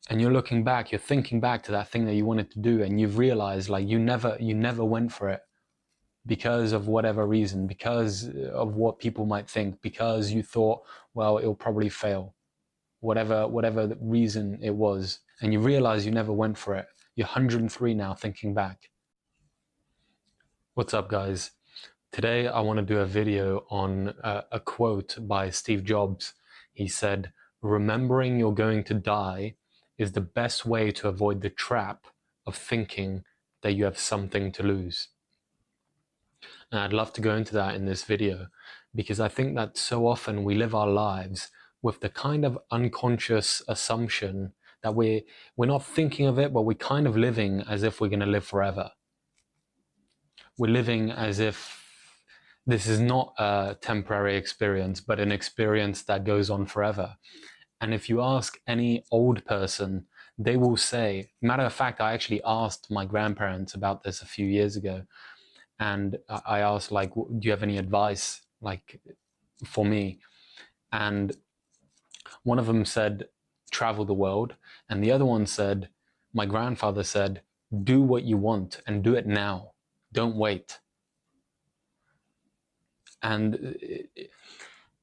and you're looking back, you're thinking back to that thing that you wanted to do, and you've realized like you never went for it because of whatever reason, because of what people might think, because you thought, well, it'll probably fail, whatever the reason it was, and you realize you never went for it. You're 103 now thinking back. What's up, guys? Today I want to do a video on a quote by Steve Jobs. He said, "Remembering you're going to die is the best way to avoid the trap of thinking that you have something to lose." And I'd love to go into that in this video because I think that so often we live our lives with the kind of unconscious assumption that we're not thinking of it, but we're kind of living as if we're going to live forever. We're living as if this is not a temporary experience, but an experience that goes on forever. And if you ask any old person, they will say, matter of fact, I actually asked my grandparents about this a few years ago. And I asked, like, do you have any advice, like, for me? And one of them said, travel the world. And the other one said, my grandfather said, do what you want and do it now. Don't wait. And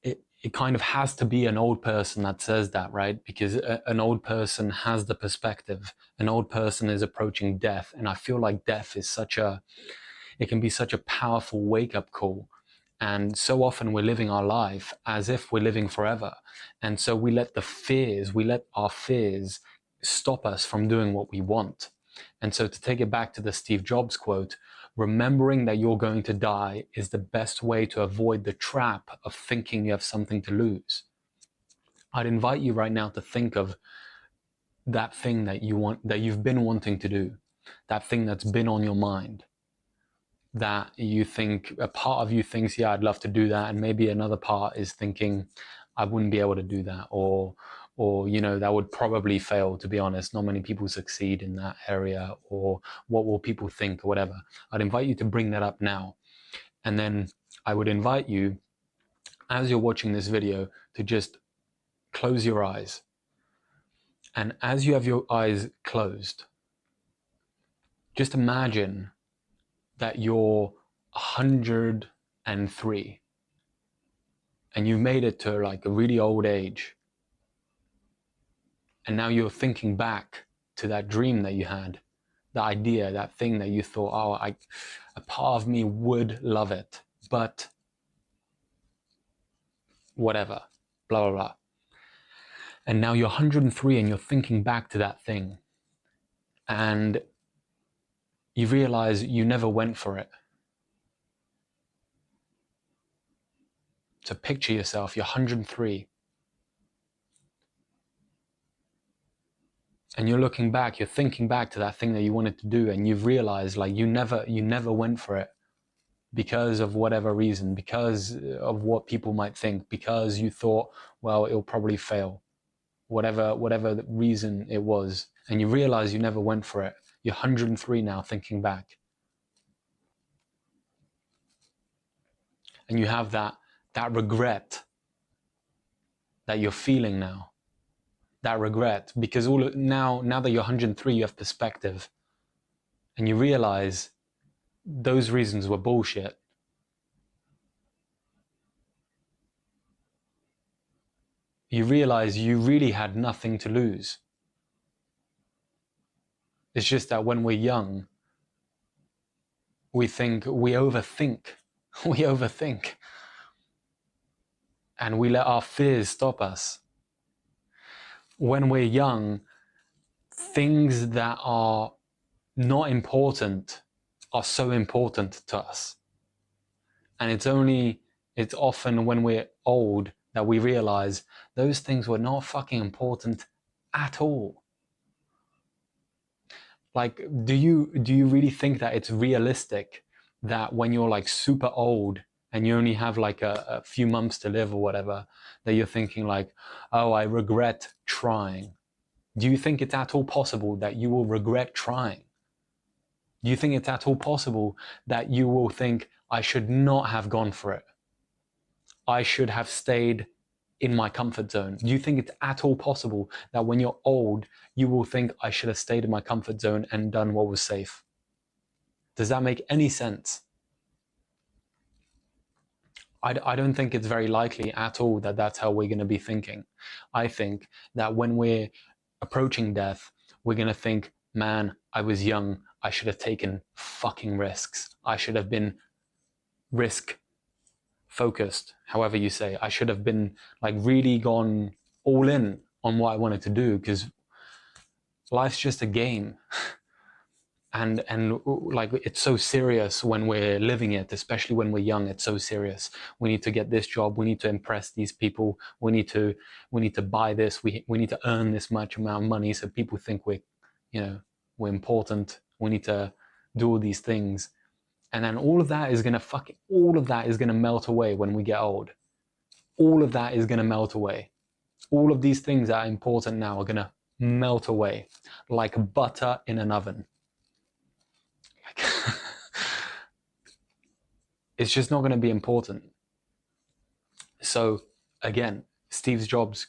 it kind of has to be an old person that says that, right? Because an old person has the perspective. An old person is approaching death. And I feel like death is it can be such a powerful wake-up call. And so often we're living our life as if we're living forever. And so we let our fears stop us from doing what we want. And so to take it back to the Steve Jobs quote, remembering that you're going to die is the best way to avoid the trap of thinking you have something to lose. I'd invite you right now to think of that thing that you've been wanting to do, that thing that's been on your mind, that you think, a part of you thinks, yeah, I'd love to do that. And maybe another part is thinking, I wouldn't be able to do that. Or, you know, that would probably fail, to be honest. Not many people succeed in that area, or what will people think, or whatever. I'd invite you to bring that up now. And then I would invite you, as you're watching this video, to just close your eyes. And as you have your eyes closed, just imagine that you're 103 and you've made it to like a really old age. And now you're thinking back to that dream that you had, the idea, that thing that you thought, oh, a part of me would love it, but whatever, blah, blah, blah. And now you're 103 and you're thinking back to that thing. And you realize you never went for it. So picture yourself, you're 103. And you're looking back, you're thinking back to that thing that you wanted to do, and you've realized like you never went for it because of whatever reason, because of what people might think, because you thought, well, it'll probably fail, whatever the reason it was, and you realize you never went for it. You're 103 now thinking back. And you have that regret that you're feeling now. That regret, because now that you're 103, you have perspective. And you realize those reasons were bullshit. You realize you really had nothing to lose. It's just that when we're young, we overthink. We overthink. And we let our fears stop us. When we're young, things that are not important are so important to us. And it's often when we're old that we realize those things were not fucking important at all. Like, do you really think that it's realistic that when you're like super old and you only have like a few months to live or whatever, that you're thinking like, oh, I regret trying? Do you think it's at all possible that you will regret trying? Do you think it's at all possible that you will think, I should not have gone for it? I should have stayed in my comfort zone? Do you think it's at all possible that when you're old, you will think, I should have stayed in my comfort zone and done what was safe? Does that make any sense? I don't think it's very likely at all that that's how we're going to be thinking. I think that when we're approaching death, we're going to think, man, I was young. I should have taken fucking risks. I should have been risk focused, however you say. I should have been like really gone all in on what I wanted to do, because life's just a game. And like, it's so serious when we're living it, especially when we're young. It's so serious. We need to get this job. We need to impress these people. We need to buy this. We need to earn this much amount of money so people think we're important. We need to do all these things. And then all of that is gonna melt away when we get old. All of that is gonna melt away. All of these things that are important now are gonna melt away like butter in an oven. It's just not going to be important. So again, Steve Jobs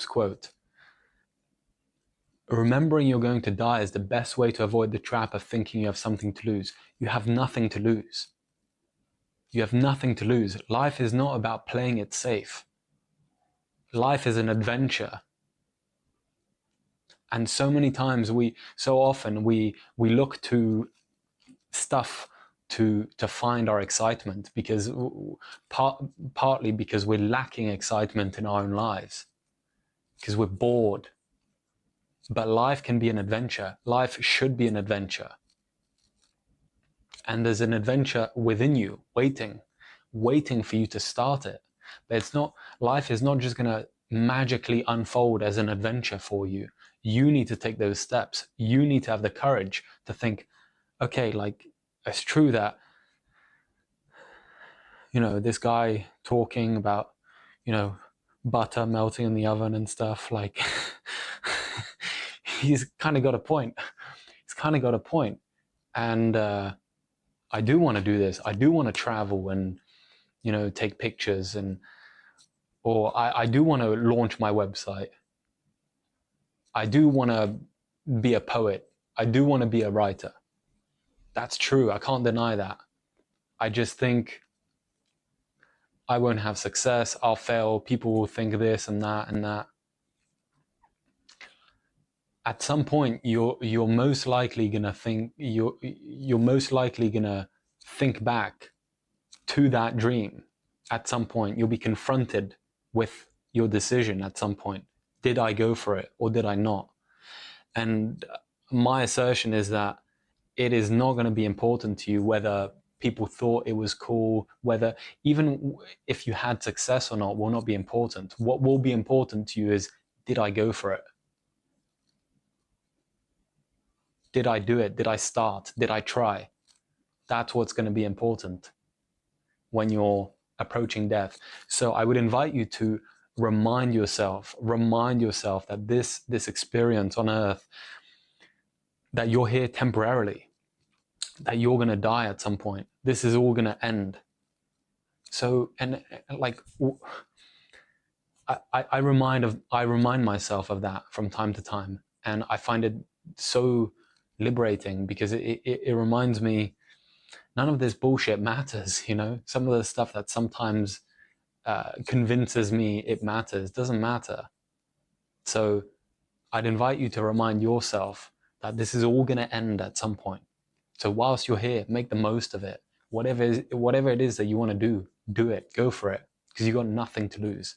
quote, remembering you're going to die is the best way to avoid the trap of thinking you have something to lose. You have nothing to lose. You have nothing to lose. Life is not about playing it safe. Life is an adventure. And so often we look to stuff to find our excitement, because partly because we're lacking excitement in our own lives, because we're bored. But life can be an adventure. Life should be an adventure. And there's an adventure within you waiting for you to start it. But life is not just going to magically unfold as an adventure for you. You need to take those steps. You need to have the courage to think, okay, like, it's true that, this guy talking about, butter melting in the oven and stuff, like, he's kind of got a point. And I do want to do this. I do want to travel and, take pictures, or I do want to launch my website. I do want to be a poet. I do want to be a writer. That's true. I can't deny that. I just think I won't have success. I'll fail. People will think this and that and that. At some point, you're most likely gonna think you're most likely gonna think back to that dream. At some point, you'll be confronted with your decision. At some point, did I go for it or did I not? And my assertion is that it is not going to be important to you whether people thought it was cool, whether even if you had success or not will not be important. What will be important to you is, did I go for it? Did I do it? Did I start? Did I try? That's what's going to be important when you're approaching death. So I would invite you to remind yourself that this experience on earth, that you're here temporarily, that you're going to die at some point. This is all going to end. So, and like, I remind myself of that from time to time, and I find it so liberating, because it reminds me none of this bullshit matters. Some of the stuff that sometimes convinces me it matters doesn't matter. So I'd invite you to remind yourself that this is all going to end at some point. So whilst you're here, make the most of it. Whatever it is that you want to do it. Go for it, because you've got nothing to lose.